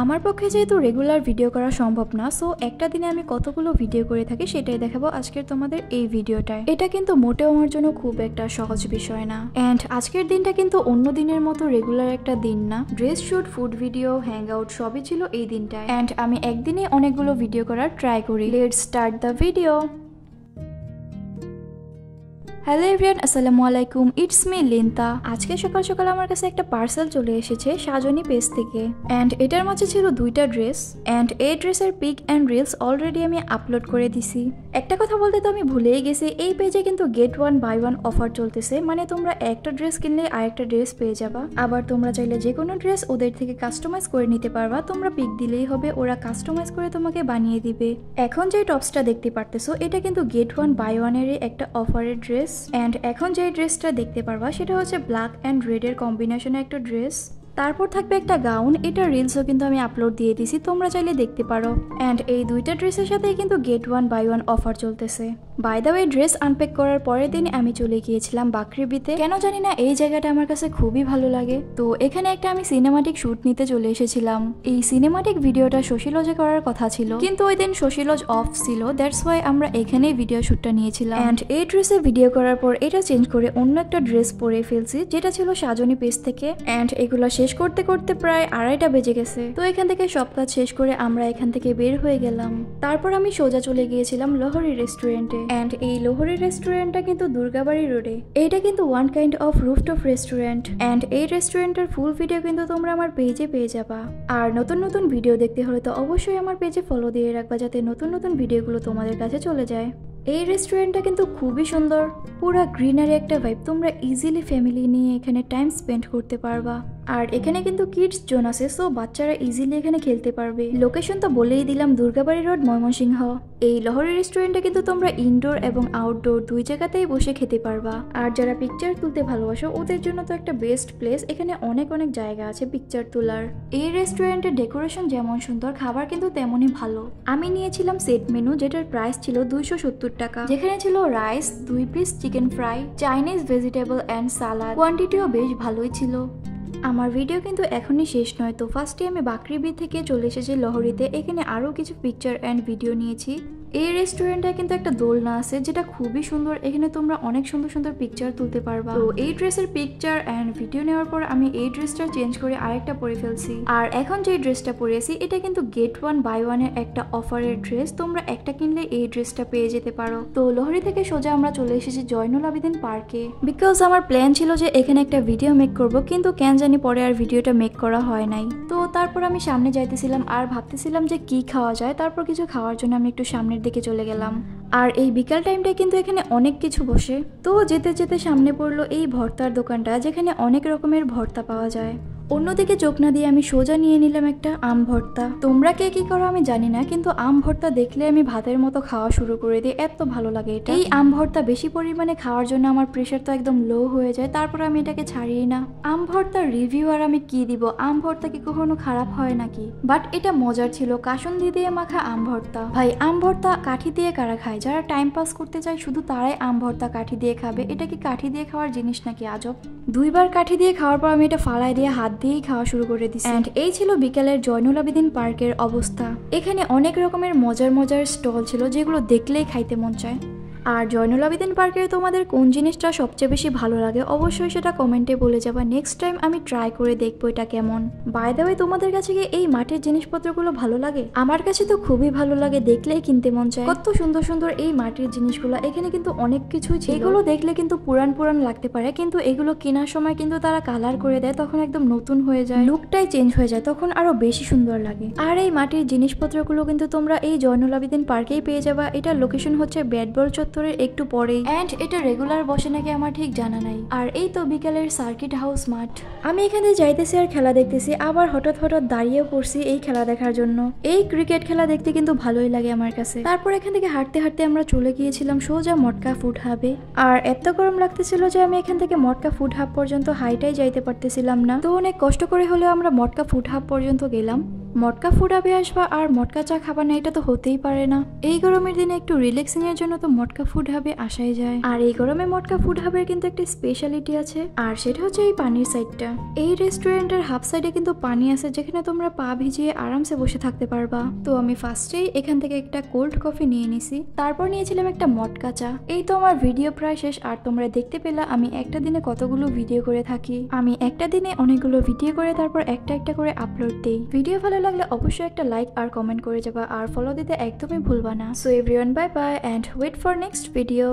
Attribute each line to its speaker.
Speaker 1: আমার পক্ষে যেহেতু রেগুলার ভিডিও করা সম্ভব না, সো একটা দিনে আমি কতগুলো ভিডিও করে থাকি সেটাই দেখাবো আজকের তোমাদের এই ভিডিওটায়। এটা কিন্তু মোটেও আমার জন্য খুব একটা সহজ বিষয় না। এন্ড আজকের দিনটা কিন্তু অন্য দিনের মতো রেগুলার একটা দিন না। Dress shoot, food video, hang out সবই ছিল এই দিনটায়। এন্ড আমি একদিনে অনেকগুলো ভিডিও করার ট্রাই করি। Let's start the video. Hello everyone, আসসালামু আলাইকুম, ইটস মি লিন্তা। আজকে সকাল সকাল আমার কাছে একটা পার্সেল চলে এসেছে সাজনী পেজ থেকে। অ্যান্ড এটার মাঝে ছিল দুইটা ড্রেস। অ্যান্ড এই ড্রেসের পিক অ্যান্ড রিলস অলরেডি আমি আপলোড করে দিছি। একটা কথা বলতে তো আমি ভুলেই গেছি, এই পেজে কিন্তু get one by one offer চলতেছে। মানে তোমরা একটা ড্রেস কিনলে আরেকটা ড্রেস পেয়ে যাবা। আবার তোমরা চাইলে যে কোনো ড্রেস ওদের থেকে কাস্টমাইজ করে নিতে পারবা। তোমরা পিক দিলেই হবে, ওরা কাস্টমাইজ করে তোমাকে বানিয়ে দিবে। এখন যে টপসটা দেখতে পারতেছো এটা কিন্তু গেট ওয়ান বাই ওয়ানেরই একটা অফারের ড্রেস। অ্যান্ড এখন যে ড্রেসটা দেখতে পারবা সেটা হচ্ছে ব্ল্যাক অ্যান্ড রেডের কম্বিনেশনে একটা ড্রেস। তারপর থাকবে একটা গাউন, এটা রিলসও কিন্তু আমি আপলোড দিয়ে দিছি, তোমরা চাইলে দেখতে পারো। অ্যান্ড এই দুইটা ড্রেসের সাথেই কিন্তু get one by one offer চলতেছে। By the way, dress unpack করার পরের দিন আমি চলে গিয়েছিলাম বাকরিবিতে। কেন জানি না এই জায়গাটা আমার কাছে খুবই ভালো লাগে। তো এখানে একটা আমি সিনেমাটিক শুট নিতে চলে এসেছিলাম। এই সিনেমাটিক ভিডিওটা শশীলজে করার কথা ছিল, কিন্তু ওই দিন শশীলজ অফ ছিল, দ্যাটস ওয়াই আমরা এখানেই ভিডিও শুটটা নিয়েছিলাম। অ্যান্ড এই ড্রেসে ভিডিও করার পর এটা চেঞ্জ করে অন্য একটা ড্রেস পরে ফেলছি, যেটা ছিল সাজনী পেজ থেকে। অ্যান্ড এগুলো শেষ করতে করতে প্রায় 2:30 বেজে গেছে। তো এখান থেকে সব কাজ শেষ করে আমরা এখান থেকে বের হয়ে গেলাম। তারপর আমি সোজা চলে গিয়েছিলাম লোহরি রেস্টুরেন্টে। অ্যান্ড এই লোহরি রেস্টুরেন্টটা কিন্তু দুর্গাবাড়ি রোডে। এইটা কিন্তু one kind of rooftop restaurant. And এই রেস্টুরেন্টের ফুল ভিডিও কিন্তু তোমরা আমার পেজে পেয়ে যাবা। আর নতুন নতুন ভিডিও দেখতে হলে তো অবশ্যই আমার পেজে ফলো দিয়ে রাখবা, যাতে নতুন নতুন ভিডিওগুলো তোমাদের কাছে চলে যায়। এই রেস্টুরেন্টটা কিন্তু খুবই সুন্দর, পুরা গ্রিনারি একটা ভাইব। তোমরা ইজিলি ফ্যামিলি নিয়ে এখানে টাইম স্পেন্ড করতে পারবা। আর এখানে কিন্তু কিডস জোন আছে, সো বাচ্চারা ইজিলি এখানে খেলতে পারবে। লোকেশন তো বলেই দিলাম, দুর্গাবাড়ি রোড, ময়মনসিংহ। এই লহরি রেস্টুরেন্টে কিন্তু তোমরা ইনডোর এবং আউটডোর দুই জায়গাতেই বসে খেতে পারবা। আর যারা পিকচার তুলতে ভালোবাসো ওদের জন্য তো একটা বেস্ট প্লেস। এখানে অনেক অনেক জায়গা আছে পিকচার তোলার। এই রেস্টুরেন্টের ডেকোরেশন যেমন সুন্দর, খাবার কিন্তু তেমনই ভালো। আমি নিয়েছিলাম সেট মেনু, যেটার প্রাইস ছিল 270 টাকা, যেখানে ছিল rice, 2 piece chicken fry, Chinese vegetable and salad. কোয়ান্টিটিও বেশ ভালোই ছিল। আমার ভিডিও কিন্তু এখনই শেষ নয়। তো ফার্স্টে আমি বাকরিবি থেকে চলে এসেছি লহরিতে। এখানে আরও কিছু পিকচার অ্যান্ড ভিডিও নিয়েছি। এই রেস্টুরেন্টে কিন্তু একটা দোলনা আছে, যেটা খুবই সুন্দর। এখানে তোমরা অনেক সুন্দর সুন্দর পিকচার তুলতে পারবা। তো এই ড্রেসের পিকচার অ্যান্ড ভিডিও নেওয়ার পর আমি এই ড্রেসটা চেঞ্জ করে আরেকটা পরে ফেলছি। আর এখন যে ড্রেসটা পরেছি এটা কিন্তু গেট ওয়ান বাই ওয়ানের একটা অফারের ড্রেস। তোমরা একটা কিনলে এই ড্রেসটা পেয়ে যেতে পারো। তো লোহরি থেকে সোজা আমরা চলে এসেছি জয়নুল আবেদিন পার্কে, বিকজ আমার প্ল্যান ছিল যে এখানে একটা ভিডিও মেক করব, কিন্তু কেন জানি পরে আর ভিডিওটা মেক করা হয় নাই। তো তারপর আমি সামনে যাইতেছিলাম আর ভাবতেছিলাম যে কি খাওয়া যায়। তারপর কিছু খাওয়ার জন্য আমি একটু সামনে দিকে চলে গেলাম। আর এই বিকাল টাইমটায় কিন্তু এখানে অনেক কিছু বসে। তো যেতে যেতে সামনে পড়লো এই ভর্তার দোকানটা, যেখানে অনেক রকমের ভর্তা পাওয়া যায়। অন্যদিকে চোখ না দিয়ে আমি সোজা নিয়ে নিলাম একটা আম ভর্তা। তোমরা কে কি করো আমি জানি না, কিন্তু আম ভর্তা দেখলে আমি ভাতের মতো খাওয়া শুরু করে দিই, এত ভালো লাগে এটা। এই আম ভর্তা বেশি পরিমাণে খাওয়ার জন্য আমার প্রেশার তো একদম লো হয়ে যায়, তারপর আমি এটাকে ছাড়িই না। আম ভর্তার রিভিউ আর আমি কি দিব, আম ভর্তা কি কখনো খারাপ হয় নাকি? বাট এটা মজার ছিল, কাসুন্দি দিয়ে মাখা আম ভর্তা। ভাই, আম ভর্তা কাঠি দিয়ে কারা খায়? যারা টাইম পাস করতে চায় শুধু তারাই আম ভর্তা কাঠি দিয়ে খাবে। এটা কি কাঠি দিয়ে খাওয়ার জিনিস নাকি? আজব। 2 বার কাঠি দিয়ে খাওয়ার পর আমি এটা ফালাই দিয়ে হাত দিয়েই খাওয়া শুরু করে দিছি। এন্ড এই ছিল বিকেলের জয়নুল আবেদিন পার্কের অবস্থা। এখানে অনেক রকমের মজার মজার স্টল ছিল, যেগুলো দেখলেই খাইতে মন চায়। আর জয়নুল আবেদিন পার্কের তোমাদের কোন জিনিসটা সবচেয়ে বেশি ভালো লাগে অবশ্যই সেটা কমেন্টে বলে যাবা। নেক্সট টাইম আমি ট্রাই করে দেখবো এটা কেমন। বাই দ্য ওয়ে, তোমাদের কাছে কি এই মাটির জিনিসপত্রগুলো ভালো লাগে? আমার কাছে তো খুবই ভালো লাগে, দেখলেই কিনতে মন চায়। কত সুন্দর সুন্দর এই মাটির জিনিসগুলো। এখানে কিন্তু অনেক কিছুই ছিল। এগুলো দেখলে কিন্তু পুরান পুরান লাগতে পারে, কিন্তু এগুলো কেনার সময় কিন্তু তারা কালার করে দেয়, তখন একদম নতুন হয়ে যায়, লুকটাই চেঞ্জ হয়ে যায়, তখন আরো বেশি সুন্দর লাগে। আর এই মাটির জিনিসপত্রগুলো কিন্তু তোমরা এই জয়নুল আবেদিন পার্কেই পেয়ে যাবা। এটার লোকেশন হচ্ছে ব্যাটবল চত্বরের একটু পরেই। এন্ড এটা রেগুলার বসে নাকি আমার ঠিক জানা নাই। আর এই তো বিকেলের সার্কিট হাউস মাঠ। আমি এখানে যাইতেছি আর খেলা দেখতেছি, আবার হঠাৎ হঠাৎ দাঁড়িয়েও পড়ছি এই খেলা দেখার জন্য। এই ক্রিকেট খেলা দেখতে কিন্তু ভালোই লাগে আমার কাছে। তারপর এখান থেকে হাঁটতে হাঁটতে আমরা চলে গিয়েছিলাম সোজা মটকা ফুড হাবে। আর এত গরম লাগতেছিল যে আমি এখান থেকে মটকা ফুড হাব পর্যন্ত হাইটাই যাইতে পারতেছিলাম না। তো অনেক কষ্ট করে হলেও আমরা মটকা ফুড হাব পর্যন্ত গেলাম। মটকা ফুড হাবে আসবা আর মটকা চা খাবা না, এটা তো হতেই পারে না। এই গরমের দিনে একটু রিল্যাক্সিং এর জন্য তো মটকা ফুড হাবে আসাই যায়। আর এই গরমে মটকা ফুড হাবের কিন্তু একটা স্পেশালিটি আছে, আর সেটা হচ্ছে এই পানির সাইডটা। এই রেস্টুরেন্টের হাফ সাইডে কিন্তু পানি আছে, যেখানে তোমরা পা ভিজিয়ে আরামসে বসে থাকতে পারবা। তো আমি ফার্স্টেই এখান থেকে একটা কোল্ড কফি নিয়ে নিছি, তারপর নিয়েছিলাম একটা মটকা চা। এই তো আমার ভিডিও প্রায় শেষ। আর তোমরা দেখতে পেলা আমি একটা দিনে কতগুলো ভিডিও করে থাকি। আমি একটা দিনে অনেকগুলো ভিডিও করে তারপর একটা একটা করে আপলোড দেই। ভিডিও ভালো লাগলে অবশ্যই একটা লাইক আর কমেন্ট করে যাবা, আর ফলো দিতে একদমই ভুলবা না। So everyone, bye bye and wait for next video.